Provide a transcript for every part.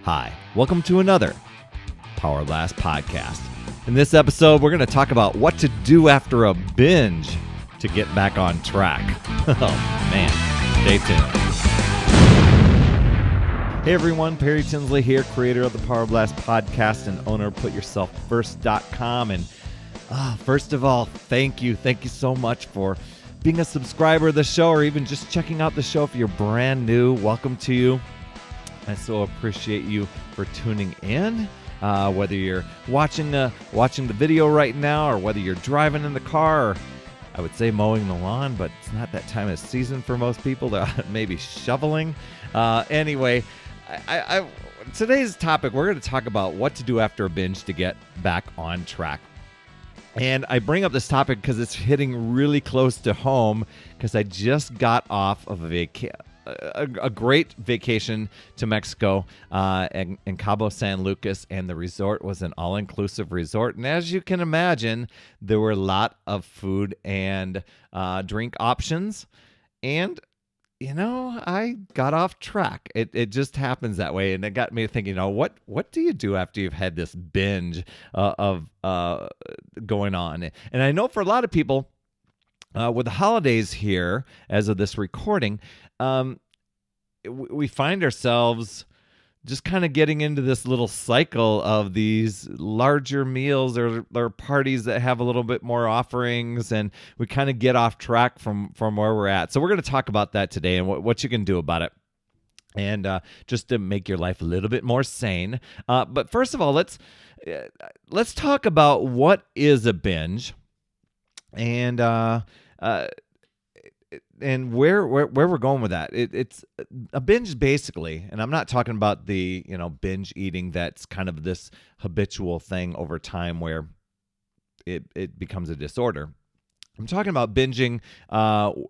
Hi, welcome to another Power Blast podcast. In this episode, we're going to talk about what to do after a binge to get back on track. Oh man, stay tuned. Hey everyone, Perry Tinsley here, creator of the Power Blast podcast and owner of PutYourselfFirst.com. And first of all, thank you so much for being a subscriber of the show, or even just checking out the show. If you're brand new, welcome to you. I so appreciate you for tuning in. Whether you're watching the video right now, or whether you're driving in the car, or I would say mowing the lawn, but it's not that time of season for most people. They're maybe shoveling. Anyway, today's topic, we're going to talk about what to do after a binge to get back on track. And I bring up this topic because it's hitting really close to home, because I just got off of a great vacation to Mexico in Cabo San Lucas, and the resort was an all-inclusive resort. And as you can imagine, there were a lot of food and drink options. And, you know, I got off track. It just happens that way. And it got me thinking, what do you do after you've had this binge of going on? And I know for a lot of people, with the holidays here, as of this recording, we find ourselves just kind of getting into this little cycle of these larger meals or parties that have a little bit more offerings, and we kind of get off track from where we're at. So we're going to talk about that today and what you can do about it, and just to make your life a little bit more sane. But first of all, let's talk about what is a binge, and where we're going with that. It's a binge basically, and I'm not talking about the binge eating that's kind of this habitual thing over time where it becomes a disorder. I'm talking about binging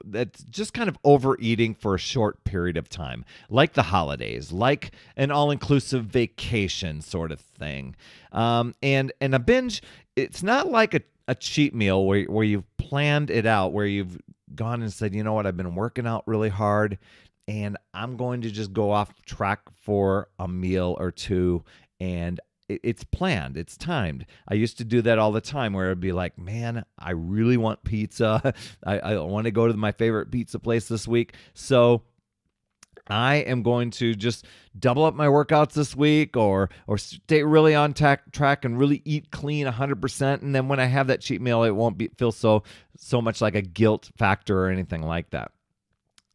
that's just kind of overeating for a short period of time, like the holidays, like an all-inclusive vacation sort of thing. And a binge, it's not like a cheat meal where you've planned it out, where you've gone and said, you know what, I've been working out really hard and I'm going to just go off track for a meal or two, and it's planned, it's timed. I used to do that all the time, where it'd be like, man, I really want pizza. I want to go to my favorite pizza place this week, so I am going to just double up my workouts this week, or stay really on track and really eat clean 100%. And then when I have that cheat meal, it won't feel so much like a guilt factor or anything like that.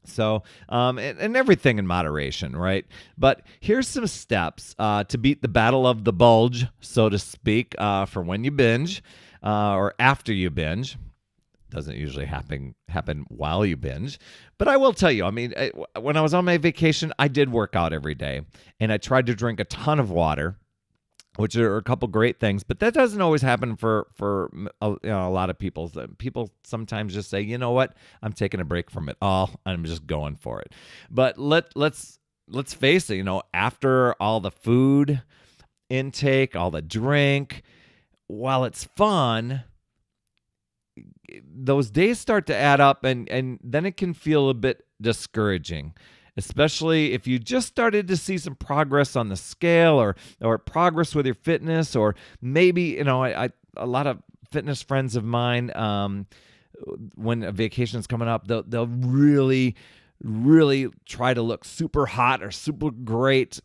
So, and everything in moderation, right? But here's some steps to beat the battle of the bulge, so to speak, for when you binge or after you binge. Doesn't usually happen while you binge, but I will tell you, I mean, when I was on my vacation, I did work out every day, and I tried to drink a ton of water, which are a couple great things, but that doesn't always happen for a lot of people. People sometimes just say, you know what, I'm taking a break from it all, I'm just going for it. But let's face it, after all the food intake, all the drink, while it's fun, those days start to add up, and then it can feel a bit discouraging, especially if you just started to see some progress on the scale, or progress with your fitness, or maybe, a lot of fitness friends of mine, when a vacation is coming up, they'll really, really try to look super hot or super great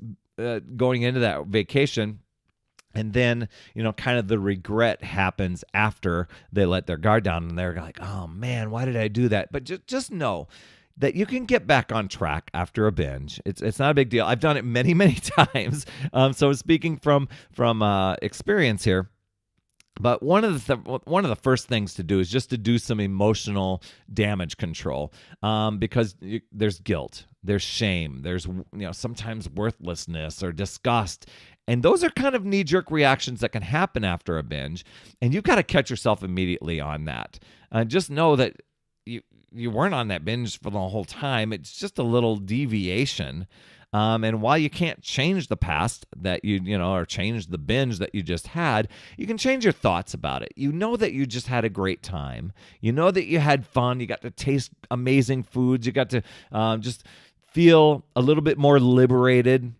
going into that vacation. And then, kind of the regret happens after they let their guard down, and they're like, oh man, why did I do that? But just know that you can get back on track after a binge. It's not a big deal. I've done it many, many times. So speaking from experience here, but one of the first things to do is just to do some emotional damage control, because there's guilt, there's shame, there's sometimes worthlessness or disgust. And those are kind of knee-jerk reactions that can happen after a binge, and you've got to catch yourself immediately on that. Just know that you weren't on that binge for the whole time. It's just a little deviation. And while you can't change the past that or change the binge that you just had, you can change your thoughts about it. You know that you just had a great time. You know that you had fun. You got to taste amazing foods. You got to just feel a little bit more liberated.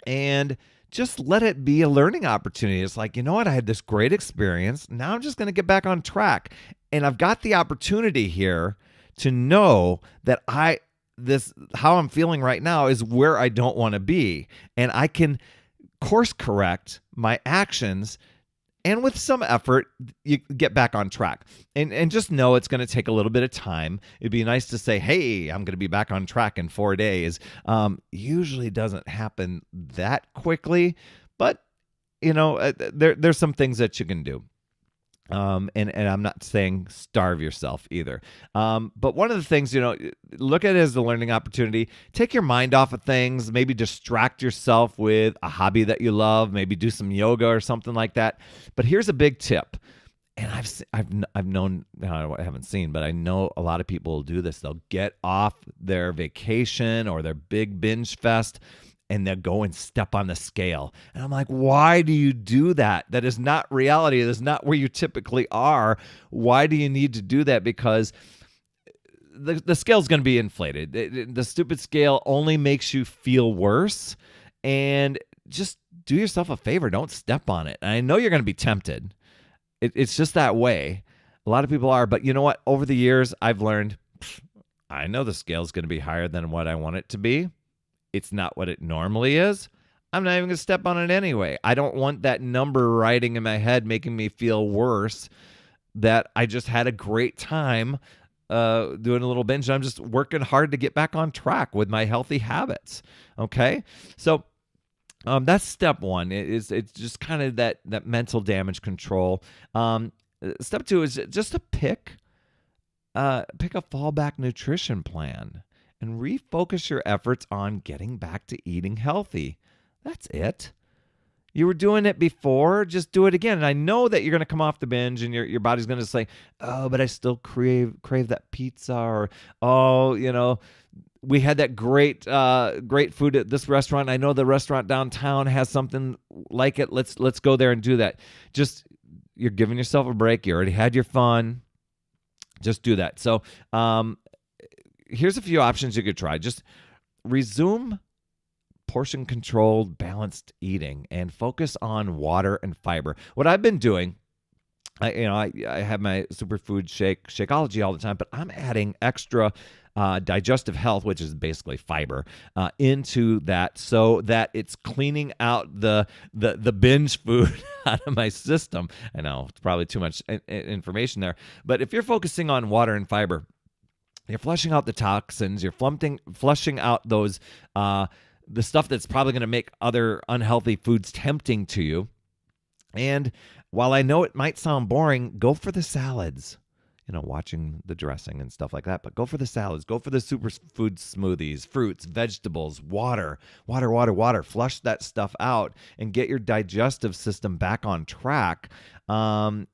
and just let it be a learning opportunity. It's like, you know what? I had this great experience. Now I'm just going to get back on track. And I've got the opportunity here to know that how I'm feeling right now is where I don't want to be. And I can course correct my actions, and with some effort, you get back on track. And just know it's going to take a little bit of time. It'd be nice to say, hey, I'm going to be back on track in 4 days. Usually doesn't happen that quickly, but there's some things that you can do. And I'm not saying starve yourself either. But one of the things, look at it as a learning opportunity. Take your mind off of things, maybe distract yourself with a hobby that you love, maybe do some yoga or something like that. But here's a big tip. And I've known, I haven't seen, but I know a lot of people will do this. They'll get off their vacation or their big binge fest, and they'll go and step on the scale. And I'm like, why do you do that? That is not reality. That is not where you typically are. Why do you need to do that? Because the scale's going to be inflated. The stupid scale only makes you feel worse. And just do yourself a favor. Don't step on it. And I know you're going to be tempted. It's just that way. A lot of people are. But you know what? Over the years, I've learned, I know the scale's going to be higher than what I want it to be. It's not what it normally is. I'm not even going to step on it anyway. I don't want that number riding in my head making me feel worse that I just had a great time doing a little binge. I'm just working hard to get back on track with my healthy habits. Okay? So that's step one. It's just kind of that mental damage control. Step two is just to pick a fallback nutrition plan and refocus your efforts on getting back to eating healthy. That's it. You were doing it before, just do it again. And I know that you're going to come off the binge and your body's going to say, oh, but I still crave that pizza, or, oh, we had that great food at this restaurant. I know the restaurant downtown has something like it. Let's go there and do that. Just, you're giving yourself a break. You already had your fun. Just do that. So, here's a few options you could try. Just resume portion-controlled, balanced eating and focus on water and fiber. What I've been doing, I have my superfood Shakeology all the time, but I'm adding extra digestive health, which is basically fiber, into that so that it's cleaning out the binge food out of my system. I know it's probably too much information there, but if you're focusing on water and fiber, you're flushing out the toxins. You're flushing out those the stuff that's probably going to make other unhealthy foods tempting to you. And while I know it might sound boring, go for the salads. Watching the dressing and stuff like that. But go for the salads. Go for the superfood smoothies, fruits, vegetables, water. Flush that stuff out and get your digestive system back on track. And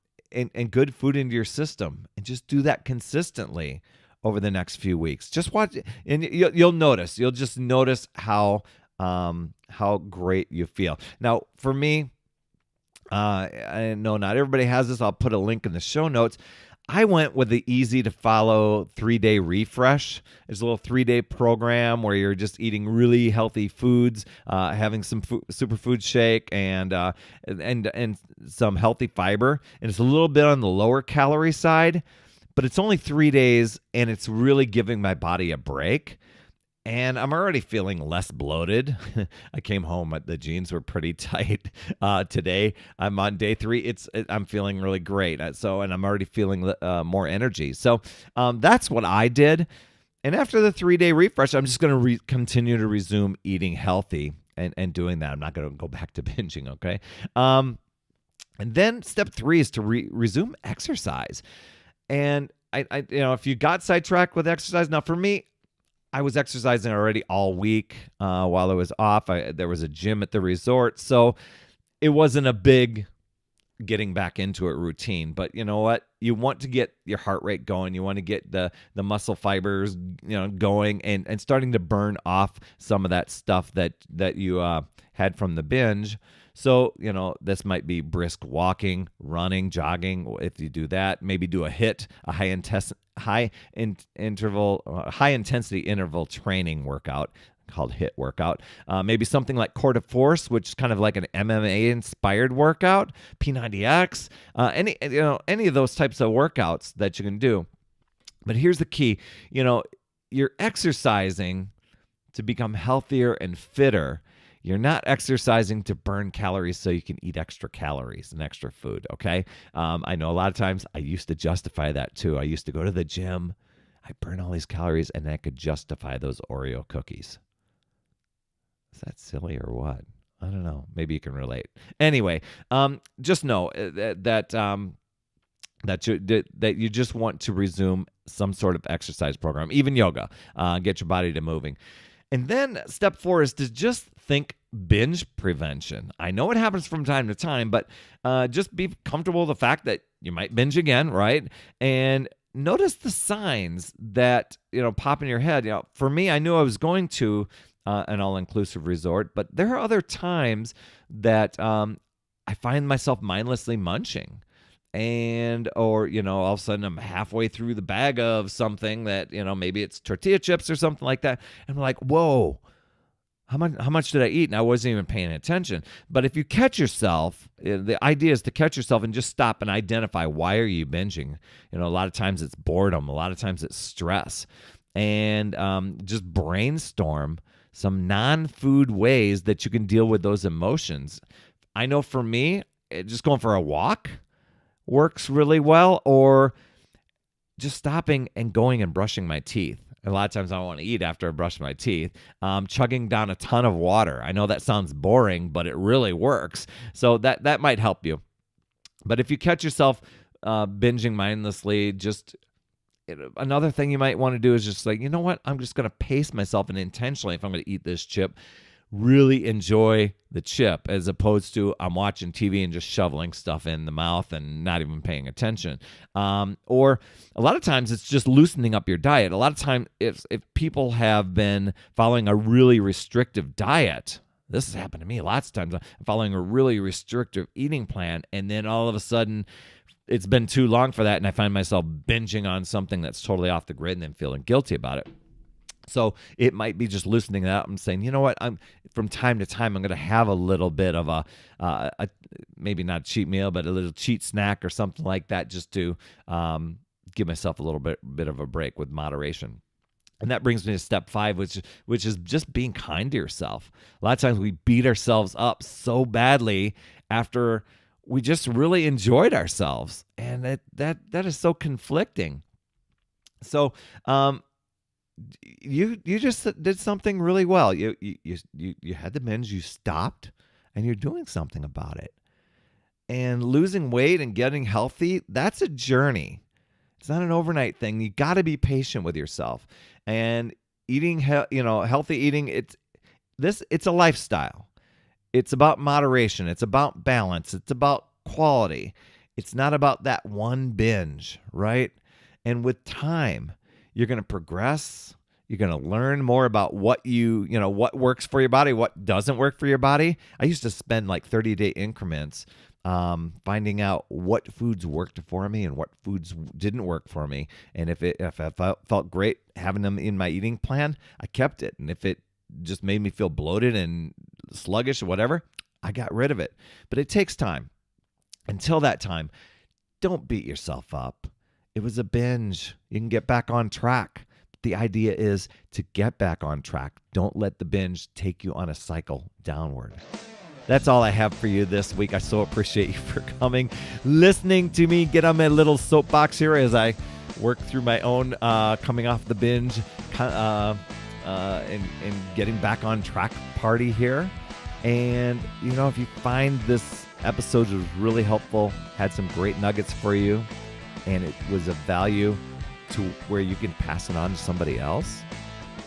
good food into your system. And just do that consistently over the next few weeks. Just watch, and you'll notice. You'll just notice how great you feel. Now, for me, I know not everybody has this. I'll put a link in the show notes. I went with the easy-to-follow 3-day refresh. It's a little 3-day program where you're just eating really healthy foods, having some superfood shake and some healthy fiber. And it's a little bit on the lower calorie side, but it's only 3 days, and it's really giving my body a break. And I'm already feeling less bloated. I came home, the jeans were pretty tight today. I'm on day 3. I'm feeling really great. And I'm already feeling more energy. So that's what I did. And after the 3-day refresh, I'm just going to continue to resume eating healthy and doing that. I'm not going to go back to binging, okay? And then step 3 is to resume exercise. And I if you got sidetracked with exercise, now for me, I was exercising already all week while I was off. There was a gym at the resort, so it wasn't a big getting back into it routine. But you know what? You want to get your heart rate going. You want to get the muscle fibers going and starting to burn off some of that stuff that you had from the binge. So, this might be brisk walking, running, jogging. If you do that, maybe do a HIIT, a high intensity interval training workout. called HIIT workout. Maybe something like Core de Force, which is kind of like an MMA inspired workout, P90X, any of those types of workouts that you can do. But here's the key, you're exercising to become healthier and fitter. You're not exercising to burn calories so you can eat extra calories and extra food, okay? I know a lot of times I used to justify that too. I used to go to the gym, I burn all these calories, and I could justify those Oreo cookies. Is that silly or what? I don't know. Maybe you can relate. Anyway, just know that you just want to resume some sort of exercise program, even yoga, get your body to moving. And then step 4 is to just think binge prevention. I know it happens from time to time, but just be comfortable with the fact that you might binge again, right? And notice the signs that, pop in your head. For me, I knew I was going to an all-inclusive resort, but there are other times that I find myself mindlessly munching. Or all of a sudden I'm halfway through the bag of something that, maybe it's tortilla chips or something like that. And I'm like, whoa, how much did I eat? And I wasn't even paying attention. But if you catch yourself, the idea is to catch yourself and just stop and identify, why are you binging? A lot of times it's boredom. A lot of times it's stress. And just brainstorm some non-food ways that you can deal with those emotions. I know for me, just going for a walk works really well, or just stopping and going and brushing my teeth. A lot of times I don't want to eat after I brush my teeth. Chugging down a ton of water. I know that sounds boring, but it really works. So that might help you. But if you catch yourself binging mindlessly, just another thing you might want to do is just like, you know what? I'm just going to pace myself, and intentionally, if I'm going to eat this chip, really enjoy the chip, as opposed to I'm watching TV and just shoveling stuff in the mouth and not even paying attention. Or a lot of times it's just loosening up your diet. A lot of time, if people have been following a really restrictive diet, this has happened to me lots of times. I'm following a really restrictive eating plan, and then all of a sudden it's been too long for that, and I find myself binging on something that's totally off the grid and then feeling guilty about it. So it might be just loosening that up and saying, you know what, from time to time, I'm going to have a little bit of a maybe not a cheat meal, but a little cheat snack or something like that, just to give myself a little bit of a break with moderation. And that brings me to step 5, which is just being kind to yourself. A lot of times we beat ourselves up so badly after we just really enjoyed ourselves, and that is so conflicting. So, you just did something really well. You had the binge, you stopped, and you're doing something about it. And losing weight and getting healthy, that's a journey. It's not an overnight thing. You got to be patient with yourself. And eating, healthy eating, it's a lifestyle. It's about moderation. It's about balance. It's about quality. It's not about that one binge, right? And with time, you're going to progress. You're going to learn more about what what works for your body, what doesn't work for your body. I used to spend like 30-day increments finding out what foods worked for me and what foods didn't work for me. And if I felt great having them in my eating plan, I kept it. And if it just made me feel bloated and sluggish or whatever, I got rid of it. But it takes time. Until that time, don't beat yourself up. It was a binge. You can get back on track. The idea is to get back on track. Don't let the binge take you on a cycle downward. That's all I have for you this week. I so appreciate you for coming, listening to me get on my little soapbox here as I work through my own coming off the binge and getting back on track party here. And, if you find this episode was really helpful, had some great nuggets for you, and it was of value to where you can pass it on to somebody else,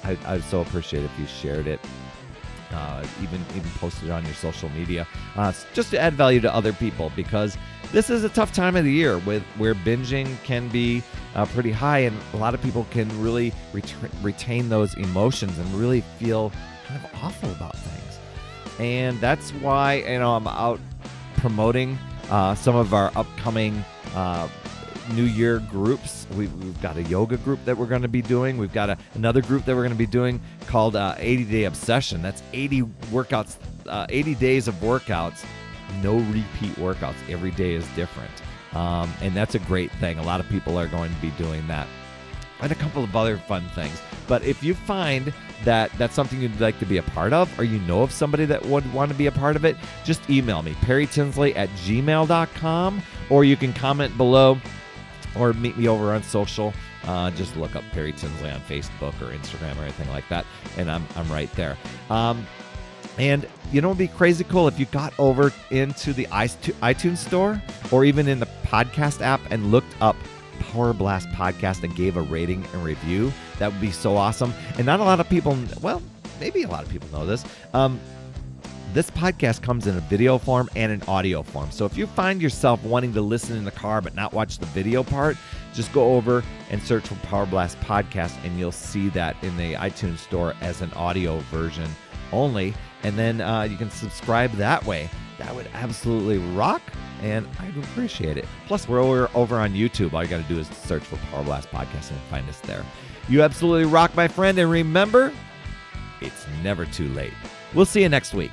I'd so appreciate if you shared it, even posted it on your social media, just to add value to other people, because this is a tough time of the year where binging can be pretty high, and a lot of people can really retain those emotions and really feel kind of awful about things. And that's why I'm out promoting some of our upcoming New Year groups. We've got a yoga group that we're going to be doing. We've got another group that we're going to be doing called 80 Day Obsession. That's 80 workouts, 80 days of workouts, no repeat workouts. Every day is different. And that's a great thing. A lot of people are going to be doing that. And a couple of other fun things. But if you find that that's something you'd like to be a part of, or you know of somebody that would want to be a part of it, just email me, perrytinsley@gmail.com, or you can comment below or meet me over on social. Just look up Perry Tinsley on Facebook or Instagram or anything like that, and I'm right there. And you know, it'd be crazy cool if you got over into the iTunes store or even in the podcast app and looked up Power Blast Podcast and gave a rating and review. That would be so awesome. And not a lot of people, well, maybe a lot of people know this. This podcast comes in a video form and an audio form. So if you find yourself wanting to listen in the car but not watch the video part, just go over and search for Power Blast Podcast, and you'll see that in the iTunes store as an audio version only. And then you can subscribe that way. That would absolutely rock, and I'd appreciate it. Plus, we're over on YouTube. All you got to do is search for Power Blast Podcast and find us there. You absolutely rock, my friend, and remember, it's never too late. We'll see you next week.